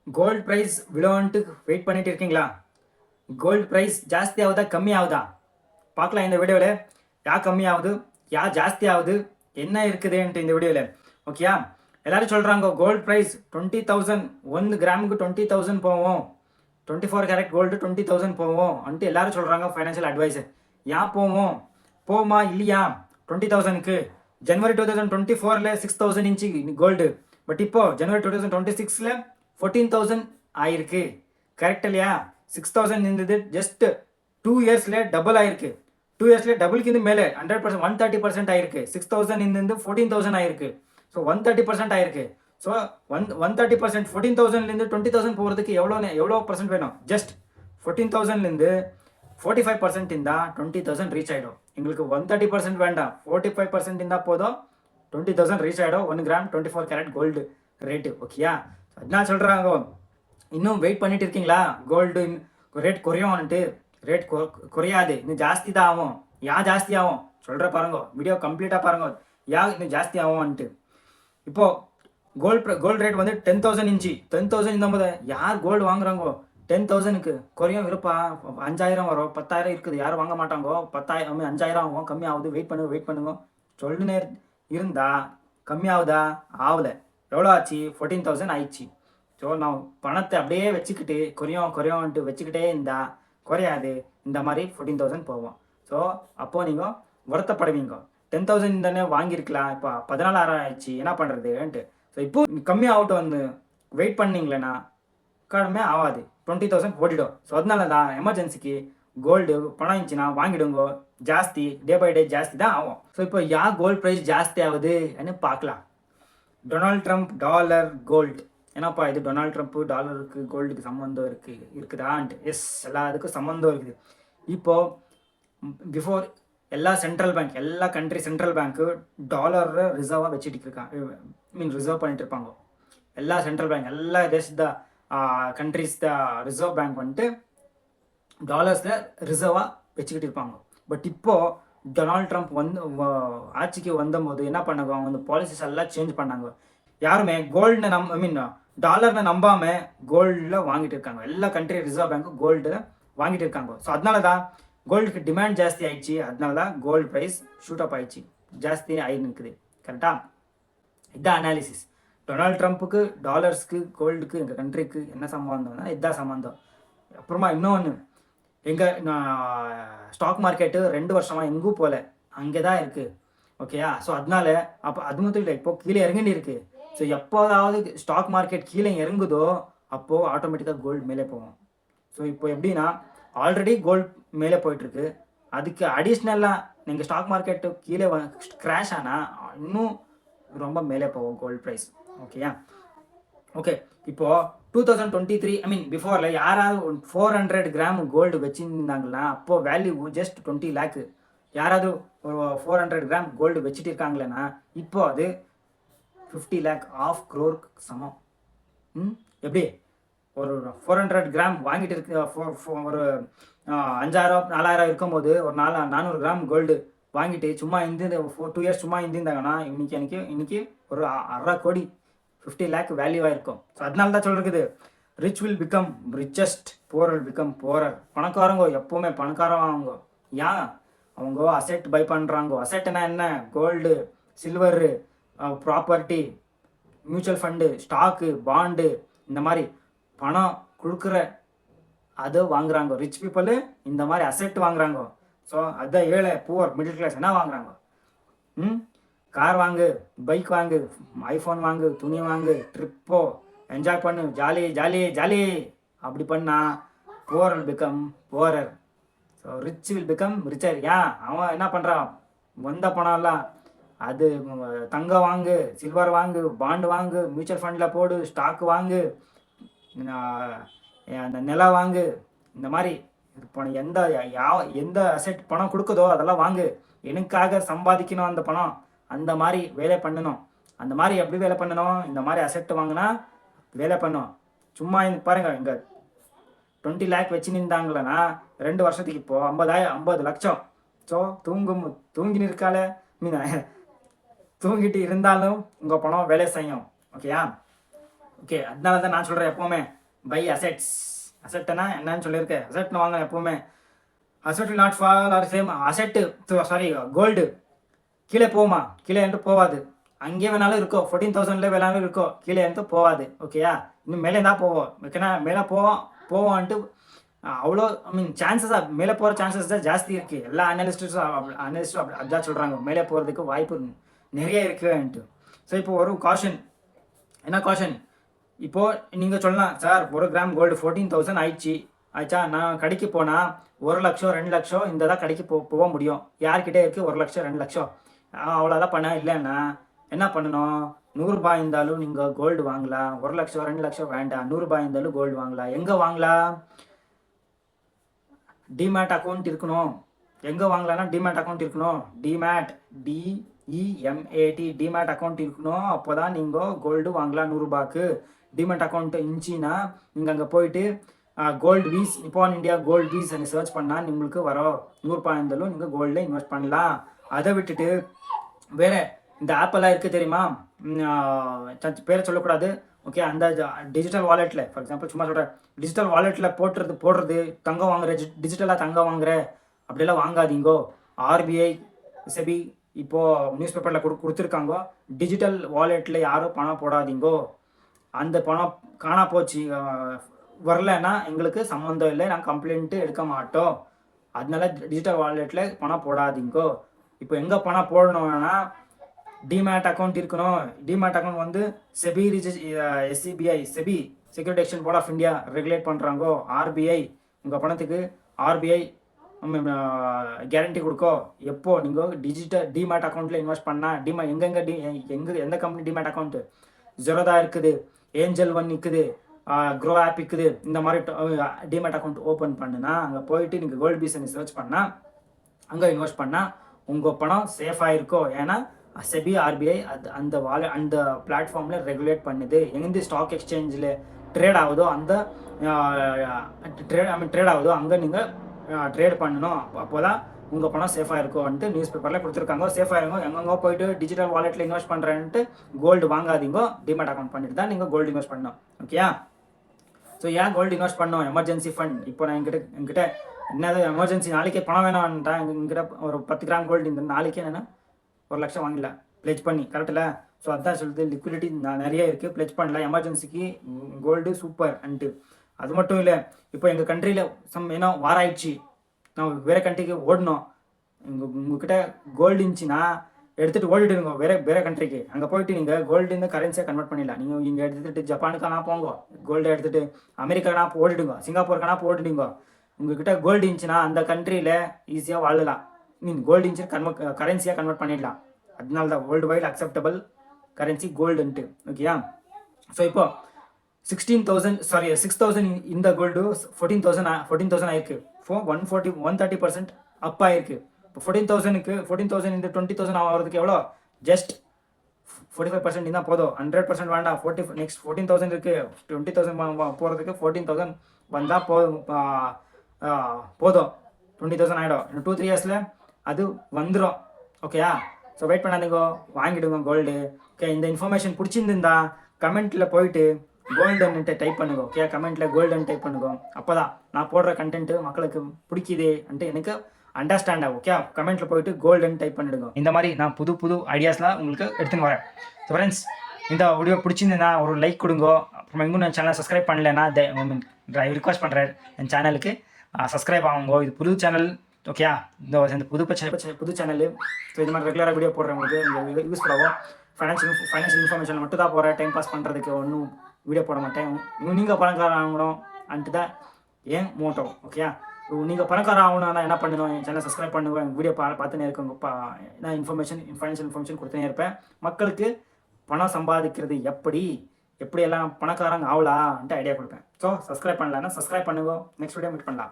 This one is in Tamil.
கோல்ட் ப்ரைஸ் விழுவான்ட்டு வெயிட் பண்ணிட்டு இருக்கீங்களா? கோல்ட் ப்ரைஸ் ஜாஸ்தி ஆகுதா கம்மி ஆகுதா பார்க்கலாம் இந்த வீடியோவில். யா கம்மி ஆகுது, யா ஜாஸ்தி ஆகுது, என்ன இருக்குதுன்ட்டு இந்த வீடியோவில். ஓகேயா? எல்லாரும் சொல்கிறாங்க கோல்ட் ப்ரைஸ் 20,000, 1 கிராமுக்கு 20,000 போவோம், 24 கேரட் கோல்டு 20,000 போவோம் அன்ட்டு எல்லாரும் சொல்கிறாங்க. ஃபைனான்ஷியல் அட்வைசர் ஏன் போவோம், போமா இல்லையா? 20,000க்கு ஜனவரி 2024 6,000 இன்ச்சு கோல்டு, பட் இப்போ ஜனவரி 2026 14,000 ஆயிருக்கு. கரெக்ட் இல்லையா? 6,000 இருந்தது ஜஸ்ட் 2 இயர்ஸ்ல டபுள் ஆயிருக்கு. 2 இயர்ஸ்ல டபுள்க்கு மேலே 100%, 130% ஆயிருக்கு. 6,000 இருந்து 14,000 ஆயிருக்கு. ஸோ 130% ஆயிருக்கு. ஸோ 130% 14,000லேருந்து 20,000 போகிறதுக்கு எவ்வளோ பர்சன்ட் வேணும்? ஜஸ்ட் 14,000லேருந்து 45% இருந்தால் 20,000 ரீச் ஆகிடும். எங்களுக்கு 130% வேண்டாம், 45% இருந்தால் போதும், 20,000 ரீச் ஆகிடும். 1 கிராம் 24 கேரட் கோல்டு ரேட்டு. ஓகேயா? அதனால் சொல்கிறாங்க, இன்னும் வெயிட் பண்ணிட்டு இருக்கீங்களா? Gold rate குறையும்ன்ட்டு. ரேட் குறையாது, இன்னும் ஜாஸ்தி தான் ஆகும். ஏன் ஜாஸ்தி ஆகும் சொல்கிற பாருங்க, வீடியோ கம்ப்ளீட்டாக பாருங்க. ஏன் இன்னும் ஜாஸ்தி ஆகும்ன்ட்டு. இப்போது கோல்டு ரேட் வந்து 10,000 இன்ச்சு. 10,000 இந்த யார் கோல்டு வாங்குறாங்கோ? 10,000க்கு குறையும் இருப்பா. 5,000 வரும், 10,000 இருக்குது, யாரும் வாங்க மாட்டாங்கோ. 10,000 5,000 ஆகும், கம்மி ஆகுது, வெயிட் பண்ணுங்க சொல்லுனே இருந்தா கம்மி ஆகுதா? ஆகலை. எவ்வளோ ஆச்சு? 14,000 ஆயிடுச்சு. ஸோ நான் பணத்தை அப்படியே வச்சுக்கிட்டு குறையும்ன்ட்டு வச்சுக்கிட்டே இருந்தா குறையாது. இந்த மாதிரி 14,000 போவோம். ஸோ அப்போது நீங்கள் வருத்தப்படுவீங்க. 10,000 தானே வாங்கியிருக்கலாம், இப்போ 14,000 ஆயிடுச்சு, என்ன பண்ணுறதுன்ட்டு. ஸோ இப்போ கம்மி ஆகட்டும் வந்து வெயிட் பண்ணிங்களேன்னா கம்மியே ஆகாது, 20,000 ஓடிடும். ஸோ அதனால தான் எமர்ஜென்சிக்கு கோல்டு பணம் இருந்துச்சுன்னா வாங்கிடுங்க. ஜாஸ்தி டே பை டே ஜாஸ்தி தான் ஆகும். ஸோ இப்போ யார் கோல்டு ப்ரைஸ் ஜாஸ்தி ஆகுதுன்னு பார்க்கலாம். Donald Trump, dollar, gold. என்னப்பா இது டொனால்ட் ட்ரம்ப்பு டாலருக்கு கோல்டுக்கு சம்மந்தம் இருக்குதான்ட்டு. எஸ், எல்லாத்துக்கும் சம்மந்தம் இருக்குது. இப்போது பிஃபோர் எல்லா சென்ட்ரல் பேங்க், எல்லா கண்ட்ரி சென்ட்ரல் பேங்க்கு டாலரை ரிசர்வாக வச்சுட்டு இருக்காங்க. ரிசர்வ் பண்ணிட்டு இருப்பாங்க. எல்லா சென்ட்ரல் பேங்க், எல்லா தேச கண்ட்ரிஸ் ரிசர்வ் பேங்க் வந்துட்டு டாலர்ஸில் ரிசர்வாக வச்சுக்கிட்டு இருப்பாங்க. பட் இப்போது டொனால்ட் ட்ரம்ப் ஆட்சிக்கு வந்தபோது என்ன பண்ணாங்க, அவங்க வந்து பாலிசிஸ் எல்லாம் சேஞ்ச் பண்ணாங்க. யாருமே கோல்டுனை டாலர்னை நம்பாமல் கோல்டில் வாங்கிட்டு இருக்காங்க. எல்லா கண்ட்ரி ரிசர்வ் பேங்க்கு கோல்டில் வாங்கிட்டு இருக்காங்க. ஸோ அதனால தான் கோல்டுக்கு டிமாண்ட் ஜாஸ்தி ஆயிடுச்சு. அதனால தான் கோல்டு ப்ரைஸ் ஷூட் அப் ஆயிடுச்சு, ஜாஸ்தி ஆகி நிற்குது. கரெக்டாக? இதுதான் அனாலிசிஸ். டொனால்ட் ட்ரம்ப்புக்கு டாலர்ஸ்க்கு கோல்டுக்கு எங்கள் கண்ட்ரிக்கு என்ன சம்பந்தம்னா இதுதான் சம்பந்தம். அப்புறமா இன்னொன்று, எங்கள் ஸ்டாக் மார்க்கெட்டு 2 வருஷமாக எங்கும் போகல, அங்கே தான் இருக்குது. ஓகேயா? ஸோ அதனால அப்போ அது மட்டும் இல்லை, இப்போது கீழே இறங்கிட்டு இருக்குது. ஸோ எப்போதாவது ஸ்டாக் மார்க்கெட் கீழே இறங்குதோ அப்போது ஆட்டோமேட்டிக்காக கோல்டு மேலே போகும். ஸோ இப்போ எப்படின்னா, ஆல்ரெடி கோல்டு மேலே போயிட்டுருக்கு, அதுக்கு அடிஷ்னலாக நீங்கள் ஸ்டாக் மார்க்கெட்டு கீழே கிராஷ் ஆனால் இன்னும் ரொம்ப மேலே போகும் கோல்டு ப்ரைஸ். ஓகேயா? ஓகே, இப்போது 2023 பிஃபோரில் யாராவது 400 கிராம் கோல்டு வச்சுருந்தாங்கன்னா அப்போது வேல்யூ ஜஸ்ட் 20 லேக்கு. யாராவது ஒரு 400 கிராம் கோல்டு வச்சுட்டு இருக்காங்களேன்னா இப்போ அது 50 லேக், 1/2 crore சமம். எப்படி? ஒரு 400 கிராம் வாங்கிட்டு இருக்கு, ஒரு 5,000 4,000 இருக்கும்போது ஒரு 400 கிராம் கோல்டு வாங்கிட்டு சும்மா 2 இயர்ஸ் சும்மா இருந்திருந்தாங்கன்னா இன்னைக்கு ஒரு 1/2 கோடி, 50 லேக் வேல்யூவாக இருக்கும். ஸோ அதனால தான் சொல்லிருக்குது, rich will become richest, poor will become poorer. பணக்காரங்க எப்போவுமே பணக்காரங்க. ஏன்? அவங்க அசெட் பை பண்ணுறாங்க. அசெட்னா என்ன? Gold, silver, property, mutual fund, stock, bond, இந்த மாதிரி பணம் கொடுக்குற அதை வாங்குறாங்க. ரிச் பீப்புளு இந்த மாதிரி அசெட் வாங்குறாங்க. ஸோ அதை ஏழை, புவர், மிடில் கிளாஸ் என்ன வாங்குறாங்க? கார் வாங்கு, பைக் வாங்கு, ஐஃபோன் வாங்கு, துணி வாங்கு, ட்ரிப்போ, என்ஜாய் பண்ணு, ஜாலி ஜாலி ஜாலி. அப்படி பண்ணால் poor will become poorer. So rich will become richer. ஏன்? அவன் என்ன பண்ணுறான், வந்த பணம்லாம் அது தங்கம் வாங்கு, சில்வர் வாங்கு, பாண்டு வாங்கு, மியூச்சுவல் ஃபண்டில் போடு, ஸ்டாக்கு வாங்கு, அந்த நிலம் வாங்கு, இந்த மாதிரி பணம் எந்த அசெட் பணம் கொடுக்குதோ அதெல்லாம் வாங்கு. எனக்காக சம்பாதிக்கணும் அந்த பணம், அந்த மாதிரி வேலை பண்ணணும். அந்த மாதிரி எப்படி வேலை பண்ணணும்? இந்த மாதிரி அசெட் வாங்கினா வேலை பண்ணணும். சும்மா பாருங்கள், இங்கே 20 லேக் வச்சு நின்றாங்களேன்னா 2 வருஷத்துக்கு இப்போது 50 லட்சம். ஸோ தூங்கின்னு இருக்கால தூங்கிட்டு இருந்தாலும் உங்கள் பணம் வேலை செய்யும். ஓகேயா? ஓகே, அதனால தான் நான் சொல்கிறேன் எப்போவுமே பை அசெட்ஸ். அசெட்னா என்னன்னு சொல்லியிருக்கேன், அசெட்னு வாங்க எப்போவுமே. Asset will not fall or same asset, sorry gold கீழே போகுமா? கீழே என்று போகாது. அங்கே வேணாலும் இருக்கும், 14,000 வேணாலும் இருக்கும், கீழே இருந்து போகாது. ஓகேயா? இன்னும் மேலே தான் போவோம். ஓகேனா? மேலே போவோம்ன்ட்டு அவ்வளோ சான்சஸ் மேலே போகிற சான்சஸ் தான் ஜாஸ்தி இருக்குது. எல்லா அனலிஸ்ட்டும் அதான் சொல்கிறாங்க, மேலே போகிறதுக்கு வாய்ப்பு நிறைய இருக்குன்ட்டு. ஸோ இப்போ ஒரு காஷன், என்ன காஷன்? இப்போது நீங்கள் சொல்லலாம், சார் 1 கிராம் கோல்டு 14,000 ஆயிடுச்சா, நான் கடைக்கு போனால் 1 லட்சம் 2 லட்சம் இந்த தான் கடைக்கு போக முடியும். யார்கிட்டே இருக்குது 1 லட்சம் 2 லட்சம்? அவ்வளோதான் பண்ண இல்லைன்னா என்ன பண்ணணும்? 100 ரூபாய் இருந்தாலும் நீங்கள் கோல்டு வாங்கலாம். 1 லட்சம் 2 லட்சம் வேண்டாம், 100 ரூபாய் இருந்தாலும் கோல்டு வாங்கலாம். எங்கே வாங்கலாம்? டிமேட் அக்கௌண்ட் இருக்கணும். எங்கே வாங்கலாம்னா டிமேட் அக்கௌண்ட் இருக்கணும். டிமேட் டிமேட் அக்கௌண்ட் இருக்கணும். அப்போ தான் நீங்கள் கோல்டு வாங்கலாம் 100 ரூபாய்க்கு. டிமேட் அக்கௌண்ட் இருந்துச்சின்னா நீங்கள் அங்கே போயிட்டு Gold BeES, Nippon India Gold BeES search பண்ணால் உங்களுக்கு வரும். 100 ரூபாய் இருந்தாலும் நீங்கள் கோல்டில் இன்வெஸ்ட் பண்ணலாம். அதை விட்டுட்டு வேறு இந்த ஆப்பெல்லாம் இருக்குது தெரியுமா, பேரை சொல்லக்கூடாது. ஓகே, அந்த டிஜிட்டல் வாலெட்டில் ஃபார் எக்ஸாம்பிள் சும்மா சொல்கிறேன், டிஜிட்டல் வாலெட்டில் போடுறது தங்கம் வாங்குற, டிஜிட்டலாக தங்கம் வாங்குற அப்படிலாம் வாங்காதீங்கோ. ஆர்பிஐ செபி இப்போது நியூஸ் பேப்பரில் கொடுத்துருக்காங்க, டிஜிட்டல் வாலெட்டில் யாரும் பணம் போடாதீங்கோ. அந்த பணம் காணா போச்சு, வரலன்னா எங்களுக்கு சம்மந்தம் இல்லை, நாங்கள் கம்ப்ளைண்ட்டு எடுக்க மாட்டோம். அதனால டிஜிட்டல் வாலெட்டில் பணம் போடாதீங்கோ. இப்போ எங்கே பணம் போடணும்னா டிமேட் அக்கௌண்ட் இருக்கணும். டிமேட் அக்கௌண்ட் வந்து SEBI SCBI SEBI security exchange board of India regulate பண்ணுறாங்கோ. ஆர்பிஐ உங்கள் பணத்துக்கு ஆர்பிஐ கேரண்டி கொடுக்கோ. எப்போ நீங்கள் டிஜிட்டல் டிமேட் அக்கௌண்ட்டில் இன்வெஸ்ட் பண்ணால் எந்த கம்பெனி டிமேட் அக்கௌண்ட்டு? ஜெரோதா இருக்குது, ஏஞ்சல் ஒன் இருக்குது, க்ரோ ஆப் இருக்குது. இந்த மாதிரி டிமேட் அக்கௌண்ட் ஓப்பன் பண்ணுனா அங்கே போயிட்டு நீங்கள் கோல்டு பிஸ்னஸ் சர்ச் பண்ணால் அங்கே இன்வெஸ்ட் பண்ணால் உங்கள் பணம் சேஃபாக இருக்கும். ஏன்னா செபி ஆர்பிஐ அந்த பிளாட்ஃபார்மில் ரெகுலேட் பண்ணுது. எங்கே ஸ்டாக் எக்ஸ்சேஞ்சில் ட்ரேட் ஆகுதோ அந்த ட்ரேட் ஆகுதோ அங்கே நீங்கள் ட்ரேட் பண்ணணும். அப்போ தான் உங்கள் பணம் சேஃபாக இருக்கும்ன்ட்டு நியூஸ் பேப்பரில் கொடுத்துருக்காங்க. சேஃபாக இருக்கும். எங்கெங்கே போயிட்டு டிஜிட்டல் வாலெட்டில் இன்வெஸ்ட் பண்ணுறேன்ட்டு கோல்டு வாங்காதீங்கோ. டிமேட் அக்கௌண்ட் பண்ணிட்டு தான் நீங்கள் கோல்டு இன்வெஸ்ட் பண்ணணும். ஓகேயா? ஸோ ஏன் கோல்டு இன்வெஸ்ட் பண்ணோம்? Emergency fund. இப்போ நான் என்கிட்ட என்னது எமர்ஜென்சி, நாளைக்கே பணம் வேணான்ட்டா எங்கிட்ட ஒரு 10 கிராம் கோல்டு இந்த நாளைக்கே என்னென்னா 1 லட்சம் வாங்கல ப்ளெஜ் பண்ணி, கரெக்டில்? ஸோ அதான் சொல்லுது, லிக்விடிட்டி நிறைய இருக்குது, ப்ளெஜ் பண்ணல. எமர்ஜென்சிக்கு கோல்டு சூப்பர் அன்ட்டு. அது மட்டும் இல்லை, இப்போ எங்கள் கண்ட்ரியில் ஏன்னா வாரம் ஆயிடுச்சு, நான் வேறு கண்ட்ரிக்கு ஓடணும். உங்ககிட்ட கோல்டு இருந்துச்சுன்னா எடுத்துகிட்டு ஓடிடுங்க வேறு கண்ட்ரிக்கு. அங்கே போயிட்டு நீங்கள் கோல்டு கரன்சியாக கன்வெர்ட் பண்ணிடலாம். நீங்கள் இங்கே எடுத்துகிட்டு ஜப்பானுக்கானா போங்க, கோல்டு எடுத்துகிட்டு அமெரிக்கானா ஓடிடுங்க, சிங்கப்பூருக்கானா ஓடிடுங்க. உங்ககிட்ட கோல்டு இருந்துச்சுன்னா அந்த கண்ட்ரியில் ஈஸியாக வாழலாம். கோல்டு இருந்துச்சு கரன்சியாக கன்வெர்ட் பண்ணிடலாம். அதனால தான் வேர்ல்டு வைட் அக்செப்டபிள் கரன்சி கோல்டுன்ட்டு. ஓகேயா? ஸோ இப்போ 6,000 இந்த கோல்டு 14,000 ஆயிருக்கு. 130% அப் ஆயிருக்கு. இப்போ 14,000 இந்த 20,000 ஆகிறதுக்கு எவ்வளோ? ஜஸ்ட் 45% இருந்தால் போதும். 100% வேண்டாம். நெக்ஸ்ட் 14,000 இருக்குது, 20,000 போகிறதுக்கு 14,000 வந்தால் போதும். 20,000 ஆகிடும். இன்னும் 2-3 இயர்ஸில் அது வந்துடும். ஓகேயா? ஸோ வெயிட் பண்ணாதீங்க, வாங்கிடுங்க கோல்டு. ஓகே, இந்த இன்ஃபர்மேஷன் பிடிச்சிருந்தா கமெண்ட்டில் போயிட்டு கோல்டுன்ட்டு டைப் பண்ணுங்க. ஓகே, கமெண்ட்டில் கோல்டுன்னு டைப் பண்ணுங்க. அப்போ தான் நான் போடுற கண்டென்ட்டு மக்களுக்கு பிடிக்குதுன்ட்டு எனக்கு அண்டர்ஸ்டாண்ட் ஆகும். ஓகே, கமெண்ட்டில் போயிட்டு கோல்டுன்னு டைப் பண்ணிடுங்க. இந்த மாதிரி நான் புது ஐடியாஸ்லாம் உங்களுக்கு எடுத்துன்னு வரேன். ஸோ ஃப்ரெண்ட்ஸ், இந்த வீடியோ பிடிச்சிருந்தேன்னா ஒரு லைக் கொடுங்க. அப்புறம் எங்கும் என் சேனலை சப்ஸ்கிரைப் பண்ணலைன்னா ரிக்வஸ்ட் பண்ணுறேன், என் சேனலுக்கு சப்ஸ்கிரைப் ஆகுங்க. இது புது சேனல். ஓகேயா? இந்த புது சேனல். ஸோ இது மாதிரி ரெகுலராக வீடியோ போடுறவங்களுக்கு இந்த யூஸ்ஃபுல் ஆகும். ஃபைனான்ஷியல் இன்ஃபர்மேஷன் மட்டும் தான் போகிறேன், டைம் பாஸ் பண்ணுறதுக்கு ஒன்றும் வீடியோ போட மாட்டேன். நீங்கள் பணக்காரன் ஆகணும் அன்ட்டு தான் ஏன் மோட்டோ. ஓகேயா? நீங்கள் பணக்காரன் ஆகணும்னா என்ன பண்ணணும்? என் சேனல் சப்ஸ்கிரைப் பண்ணுவேன், வீடியோ பார்த்துனே இருக்கவங்க. நான் ஃபைனான்ஷியல் இன்ஃபர்மேஷன் கொடுத்துனே இருப்பேன். மக்களுக்கு பணம் சம்பாதிக்கிறது எப்படியெல்லாம் பணக்காரங்க ஆகலான்ட்டு ஐடியா கொடுப்பேன். ஸோ சப்ஸ்கிரைப் பண்ணலான்னா சப்ஸ்கிரைப் பண்ணுங்க. நெக்ஸ்ட் வீடியோ மீட் பண்ணலாம்.